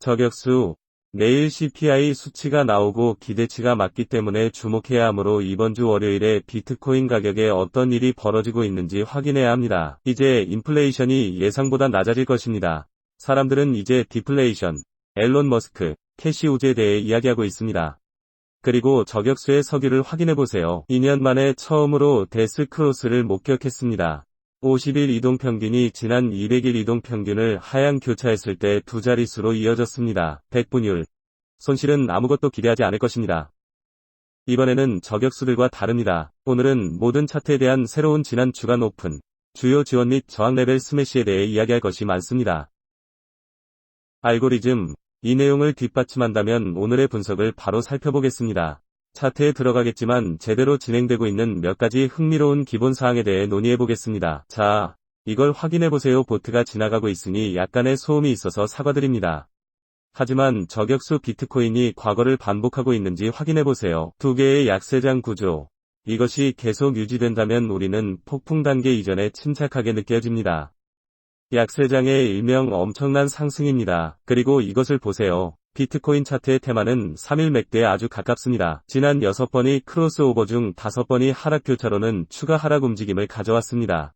저격수. 내일 CPI 수치가 나오고 기대치가 맞기 때문에 주목해야 하므로 이번 주 월요일에 비트코인 가격에 어떤 일이 벌어지고 있는지 확인해야 합니다. 이제 인플레이션이 예상보다 낮아질 것입니다. 사람들은 이제 디플레이션, 앨런 머스크, 캐시 우즈에 대해 이야기하고 있습니다. 그리고 저격수의 석유를 확인해보세요. 2년 만에 처음으로 데스 크로스를 목격했습니다. 50일 이동평균이 지난 200일 이동평균을 하향 교차했을 때 두 자릿수로 이어졌습니다. 백분율. 손실은 아무것도 기대하지 않을 것입니다. 이번에는 저격수들과 다릅니다. 오늘은 모든 차트에 대한 새로운 지난 주간 오픈, 주요 지원 및 저항 레벨 스매시에 대해 이야기할 것이 많습니다. 알고리즘. 이 내용을 뒷받침한다면 오늘의 분석을 바로 살펴보겠습니다. 차트에 들어가겠지만 제대로 진행되고 있는 몇 가지 흥미로운 기본 사항에 대해 논의해보겠습니다. 자, 이걸 확인해보세요. 보트가 지나가고 있으니 약간의 소음이 있어서 사과드립니다. 하지만 저격수 비트코인이 과거를 반복하고 있는지 확인해보세요. 두 개의 약세장 구조. 이것이 계속 유지된다면 우리는 폭풍 단계 이전에 침착하게 느껴집니다. 약세장의 일명 엄청난 상승입니다. 그리고 이것을 보세요. 비트코인 차트의 테마는 3일 맥대에 아주 가깝습니다. 지난 6번이 크로스오버 중 5번이 하락 교차로는 추가 하락 움직임을 가져왔습니다.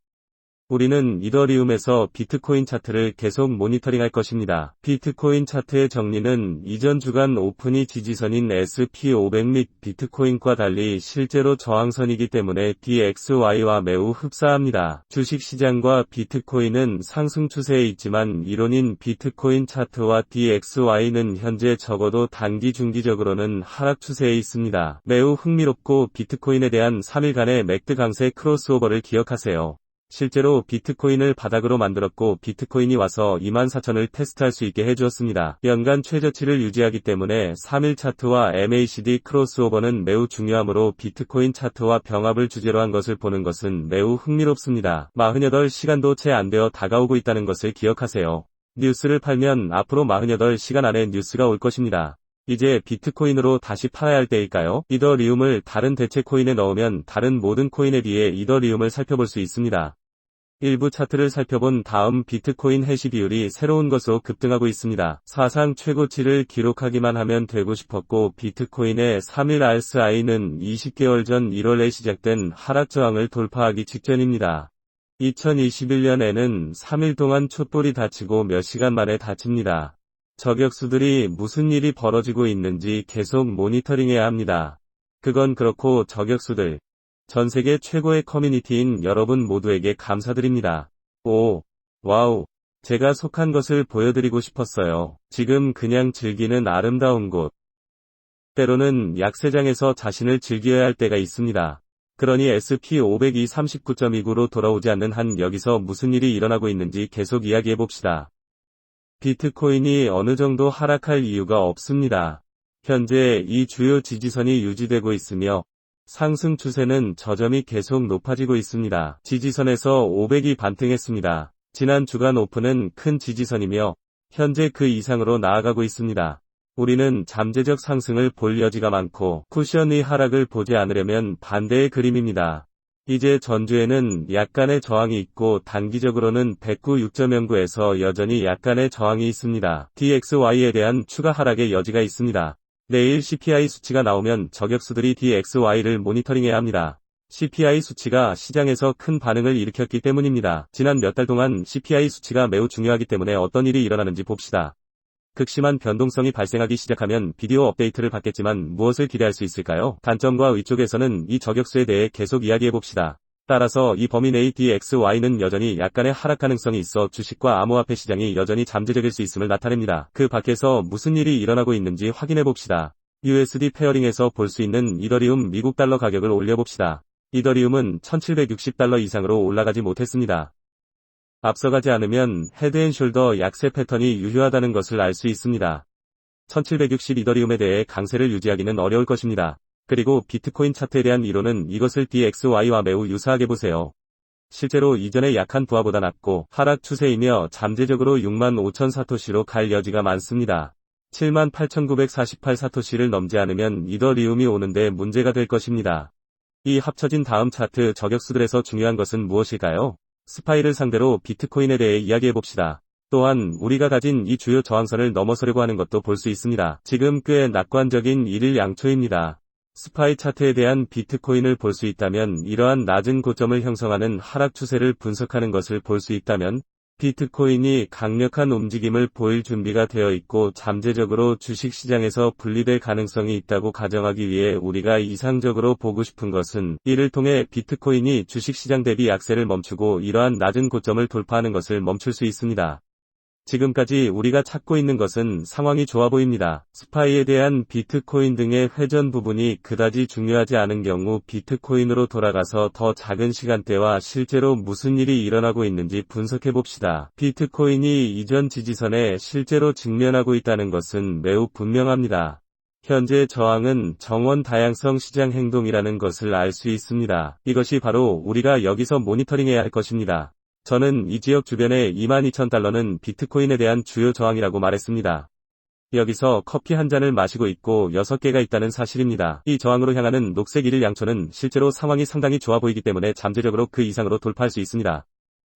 우리는 이더리움에서 비트코인 차트를 계속 모니터링할 것입니다. 비트코인 차트의 정리는 이전 주간 오픈이 지지선인 SP500 및 비트코인과 달리 실제로 저항선이기 때문에 DXY와 매우 흡사합니다. 주식시장과 비트코인은 상승 추세에 있지만 이론인 비트코인 차트와 DXY는 현재 적어도 단기 중기적으로는 하락 추세에 있습니다. 매우 흥미롭고 비트코인에 대한 3일간의 맥드 강세 크로스오버를 기억하세요. 실제로 비트코인을 바닥으로 만들었고 비트코인이 와서 24,000을 테스트할 수 있게 해주었습니다. 연간 최저치를 유지하기 때문에 3일 차트와 MACD 크로스오버는 매우 중요하므로 비트코인 차트와 병합을 주제로 한 것을 보는 것은 매우 흥미롭습니다. 48시간도 채 안 되어 다가오고 있다는 것을 기억하세요. 뉴스를 팔면 앞으로 48시간 안에 뉴스가 올 것입니다. 이제 비트코인으로 다시 팔아야 할 때일까요? 이더리움을 다른 대체 코인에 넣으면 다른 모든 코인에 비해 이더리움을 살펴볼 수 있습니다. 일부 차트를 살펴본 다음 비트코인 해시 비율이 새로운 것으로 급등하고 있습니다. 사상 최고치를 기록하기만 하면 되고 싶었고 비트코인의 3일 RSI는 20개월 전 1월에 시작된 하락 저항을 돌파하기 직전입니다. 2021년에는 3일 동안 촛불이 닫히고 몇 시간 만에 닫힙니다. 저격수들이 무슨 일이 벌어지고 있는지 계속 모니터링해야 합니다. 그건 그렇고 저격수들. 전 세계 최고의 커뮤니티인 여러분 모두에게 감사드립니다. 오, 와우. 제가 속한 것을 보여드리고 싶었어요. 지금 그냥 즐기는 아름다운 곳. 때로는 약세장에서 자신을 즐겨야 할 때가 있습니다. 그러니 SP500이 39.29로 돌아오지 않는 한 여기서 무슨 일이 일어나고 있는지 계속 이야기해봅시다. 비트코인이 어느 정도 하락할 이유가 없습니다. 현재 이 주요 지지선이 유지되고 있으며 상승 추세는 저점이 계속 높아지고 있습니다. 지지선에서 500이 반등했습니다. 지난 주간 오픈은 큰 지지선이며 현재 그 이상으로 나아가고 있습니다. 우리는 잠재적 상승을 볼 여지가 많고 쿠션의 하락을 보지 않으려면 반대의 그림입니다. 이제 전주에는 약간의 저항이 있고 단기적으로는 109.6.09에서 여전히 약간의 저항이 있습니다. DXY에 대한 추가 하락의 여지가 있습니다. 내일 CPI 수치가 나오면 저격수들이 DXY를 모니터링해야 합니다. CPI 수치가 시장에서 큰 반응을 일으켰기 때문입니다. 지난 몇 달 동안 CPI 수치가 매우 중요하기 때문에 어떤 일이 일어나는지 봅시다. 극심한 변동성이 발생하기 시작하면 비디오 업데이트를 받겠지만 무엇을 기대할 수 있을까요? 단점과 의쪽에서는 이 저격수에 대해 계속 이야기해봅시다. 따라서 이 범위 내의 DXY는 여전히 약간의 하락 가능성이 있어 주식과 암호화폐 시장이 여전히 잠재적일 수 있음을 나타냅니다. 그 밖에서 무슨 일이 일어나고 있는지 확인해봅시다. USD 페어링에서 볼 수 있는 이더리움 미국 달러 가격을 올려봅시다. 이더리움은 1760달러 이상으로 올라가지 못했습니다. 앞서가지 않으면 헤드앤숄더 약세 패턴이 유효하다는 것을 알 수 있습니다. 1760 이더리움에 대해 강세를 유지하기는 어려울 것입니다. 그리고 비트코인 차트에 대한 이론은 이것을 DXY와 매우 유사하게 보세요. 실제로 이전의 약한 부하보다 낮고 하락 추세이며 잠재적으로 65,000 사토시로 갈 여지가 많습니다. 78,948 사토시를 넘지 않으면 이더리움이 오는데 문제가 될 것입니다. 이 합쳐진 다음 차트 저격수들에서 중요한 것은 무엇일까요? 스파이를 상대로 비트코인에 대해 이야기해봅시다. 또한 우리가 가진 이 주요 저항선을 넘어서려고 하는 것도 볼 수 있습니다. 지금 꽤 낙관적인 일일 양초입니다. 스파이 차트에 대한 비트코인을 볼 수 있다면 이러한 낮은 고점을 형성하는 하락 추세를 분석하는 것을 볼 수 있다면 비트코인이 강력한 움직임을 보일 준비가 되어 있고 잠재적으로 주식시장에서 분리될 가능성이 있다고 가정하기 위해 우리가 이상적으로 보고 싶은 것은 이를 통해 비트코인이 주식시장 대비 약세를 멈추고 이러한 낮은 고점을 돌파하는 것을 멈출 수 있습니다. 지금까지 우리가 찾고 있는 것은 상황이 좋아 보입니다. 스파이에 대한 비트코인 등의 회전 부분이 그다지 중요하지 않은 경우 비트코인으로 돌아가서 더 작은 시간대와 실제로 무슨 일이 일어나고 있는지 분석해 봅시다. 비트코인이 이전 지지선에 실제로 직면하고 있다는 것은 매우 분명합니다. 현재 저항은 정원 다양성 시장 행동이라는 것을 알 수 있습니다. 이것이 바로 우리가 여기서 모니터링해야 할 것입니다. 저는 이 지역 주변의 22,000달러는 비트코인에 대한 주요 저항이라고 말했습니다. 여기서 커피 한 잔을 마시고 있고 6개가 있다는 사실입니다. 이 저항으로 향하는 녹색 일일 양초는 실제로 상황이 상당히 좋아 보이기 때문에 잠재적으로 그 이상으로 돌파할 수 있습니다.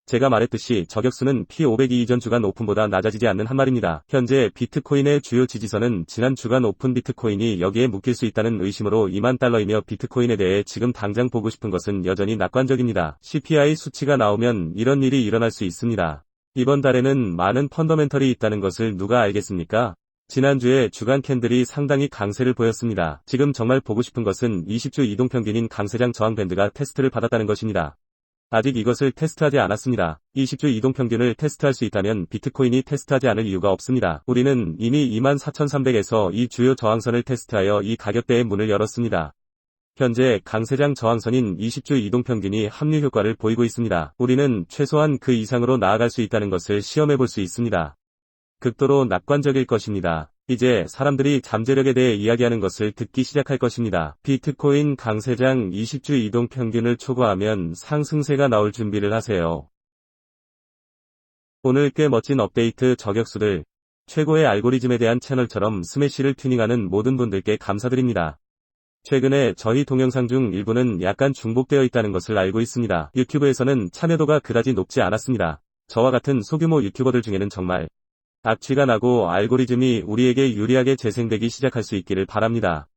제가 말했듯이 저격수는 P500이 이전 주간 오픈보다 낮아지지 않는 한 말입니다. 현재 비트코인의 주요 지지선은 지난 주간 오픈 비트코인이 여기에 묶일 수 있다는 의심으로 20,000달러이며 비트코인에 대해 지금 당장 보고 싶은 것은 여전히 낙관적입니다. CPI 수치가 나오면 이런 일이 일어날 수 있습니다. 이번 달에는 많은 펀더멘털이 있다는 것을 누가 알겠습니까? 지난주에 주간 캔들이 상당히 강세를 보였습니다. 지금 정말 보고 싶은 것은 20주 이동평균인 강세장 저항 밴드가 테스트를 받았다는 것입니다. 아직 이것을 테스트하지 않았습니다. 20주 이동평균을 테스트할 수 있다면 비트코인이 테스트하지 않을 이유가 없습니다. 우리는 이미 24,300에서 이 주요 저항선을 테스트하여 이 가격대의 문을 열었습니다. 현재 강세장 저항선인 20주 이동평균이 합류 효과를 보이고 있습니다. 우리는 최소한 그 이상으로 나아갈 수 있다는 것을 시험해 볼 수 있습니다. 극도로 낙관적일 것입니다. 이제 사람들이 잠재력에 대해 이야기하는 것을 듣기 시작할 것입니다. 비트코인 강세장 20주 이동평균을 초과하면 상승세가 나올 준비를 하세요. 오늘 꽤 멋진 업데이트 저격수들, 최고의 알고리즘에 대한 채널처럼 스매시를 튜닝하는 모든 분들께 감사드립니다. 최근에 저희 동영상 중 일부는 약간 중복되어 있다는 것을 알고 있습니다. 유튜브에서는 참여도가 그다지 높지 않았습니다. 저와 같은 소규모 유튜버들 중에는 정말 악취가 나고 알고리즘이 우리에게 유리하게 재생되기 시작할 수 있기를 바랍니다.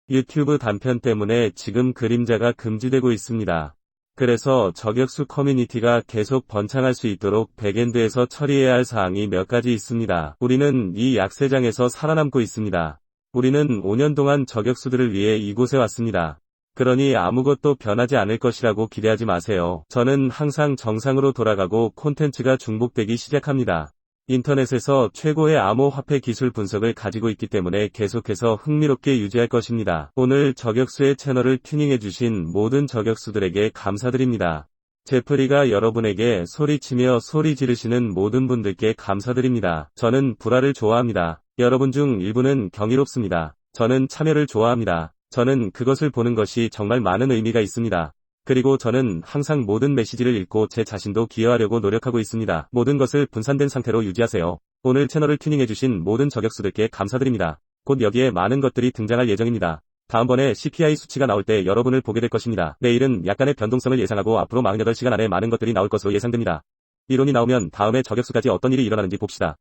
유튜브 단편 때문에 지금 그림자가 금지되고 있습니다. 그래서 저격수 커뮤니티가 계속 번창할 수 있도록 백엔드에서 처리해야 할 사항이 몇 가지 있습니다. 우리는 이 약세장에서 살아남고 있습니다. 우리는 5년 동안 저격수들을 위해 이곳에 왔습니다. 그러니 아무것도 변하지 않을 것이라고 기대하지 마세요. 저는 항상 정상으로 돌아가고 콘텐츠가 중복되기 시작합니다. 인터넷에서 최고의 암호화폐 기술 분석을 가지고 있기 때문에 계속해서 흥미롭게 유지할 것입니다. 오늘 저격수의 채널을 튜닝해주신 모든 저격수들에게 감사드립니다. 제프리가 여러분에게 소리치며 소리 지르시는 모든 분들께 감사드립니다. 저는 불화를 좋아합니다. 여러분 중 일부는 경이롭습니다. 저는 참여를 좋아합니다. 저는 그것을 보는 것이 정말 많은 의미가 있습니다. 그리고 저는 항상 모든 메시지를 읽고 제 자신도 기여하려고 노력하고 있습니다. 모든 것을 분산된 상태로 유지하세요. 오늘 채널을 튜닝해주신 모든 저격수들께 감사드립니다. 곧 여기에 많은 것들이 등장할 예정입니다. 다음번에 CPI 수치가 나올 때 여러분을 보게 될 것입니다. 내일은 약간의 변동성을 예상하고 앞으로 48시간 안에 많은 것들이 나올 것으로 예상됩니다. 이론이 나오면 다음에 저격수까지 어떤 일이 일어나는지 봅시다.